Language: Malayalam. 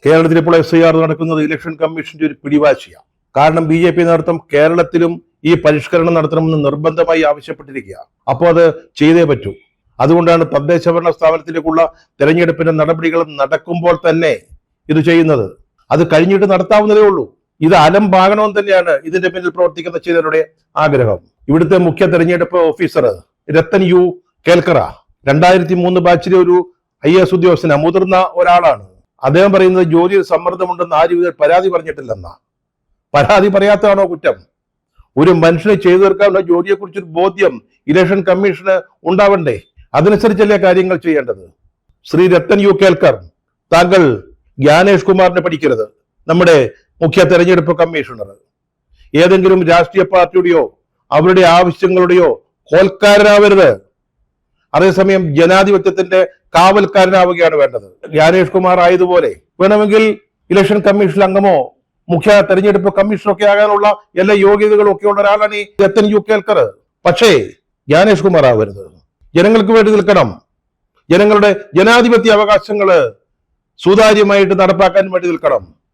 കേരളത്തിൽ ഇപ്പോൾ SIR നടക്കുന്നത് ഇലക്ഷൻ കമ്മീഷന്റെ ഒരു പിടിവാശിയാണ്. കാരണം BJP നേതൃത്വം കേരളത്തിലും ഈ പരിഷ്കരണം നടത്തണമെന്ന് നിർബന്ധമായി ആവശ്യപ്പെട്ടിരിക്കുക. അപ്പോൾ അത് ചെയ്തേ പറ്റൂ. അതുകൊണ്ടാണ് തദ്ദേശ ഭരണ സ്ഥാപനത്തിലേക്കുള്ള തെരഞ്ഞെടുപ്പിന്റെ നടപടികൾ നടക്കുമ്പോൾ തന്നെ ഇത് ചെയ്യുന്നത്. അത് കഴിഞ്ഞിട്ട് നടത്താവുന്നതേ ഉള്ളൂ. ഇത് അലംഭാഗണമെന്ന് തന്നെയാണ് ഇതിന്റെ പിന്നിൽ പ്രവർത്തിക്കുന്ന ചിലരുടെ ആഗ്രഹം. ഇവിടുത്തെ മുഖ്യ തെരഞ്ഞെടുപ്പ് ഓഫീസർ രത്തൻ യു കേൽക്കറ 2003 ബാച്ചിലെ ഒരു IAS ഉദ്യോഗസ്ഥന, മുതിർന്ന ഒരാളാണ്. അദ്ദേഹം പറയുന്നത് ജോലിയിൽ സമ്മർദ്ദമുണ്ടെന്ന് ആരും ഇതിൽ പരാതി പറഞ്ഞിട്ടില്ലെന്നാ. പരാതി പറയാത്തതാണോ കുറ്റം? ഒരു മനുഷ്യനെ ചെയ്തു തീർക്കാനുള്ള ജോലിയെക്കുറിച്ചൊരു ബോധ്യം ഇലക്ഷൻ കമ്മീഷന് ഉണ്ടാവണ്ടേ? അതനുസരിച്ചല്ലേ കാര്യങ്ങൾ ചെയ്യേണ്ടത്. ശ്രീ രത്തൻ യു കേൽക്കർ, താങ്കൾ ജ്ഞാനേഷ് കുമാറിനെ പഠിക്കരുത്. നമ്മുടെ മുഖ്യ തെരഞ്ഞെടുപ്പ് കമ്മീഷണർ ഏതെങ്കിലും രാഷ്ട്രീയ പാർട്ടിയുടെയോ അവരുടെ ആവശ്യങ്ങളുടെയോ കോൽക്കാരനാവരുത്. അതേസമയം ജനാധിപത്യത്തിന്റെ കാവൽക്കാരനാവുകയാണ് വേണ്ടത്. ജ്ഞാനേഷ് കുമാർ ആയതുപോലെ വേണമെങ്കിൽ ഇലക്ഷൻ കമ്മീഷൻ അംഗമോ മുഖ്യ തെരഞ്ഞെടുപ്പ് കമ്മീഷനൊക്കെ ആകാനുള്ള എല്ലാ യോഗ്യതകളും ഒക്കെ ഉള്ള ഒരാളാണ് ഈ രത്തൻ യു കേൽക്കർ. പക്ഷേ ജ്ഞാനേഷ് കുമാർ ആവരുത്. ജനങ്ങൾക്ക് വേണ്ടി നിൽക്കണം. ജനങ്ങളുടെ ജനാധിപത്യ അവകാശങ്ങള് സുതാര്യമായിട്ട് നടപ്പാക്കാൻ വേണ്ടി നിൽക്കണം.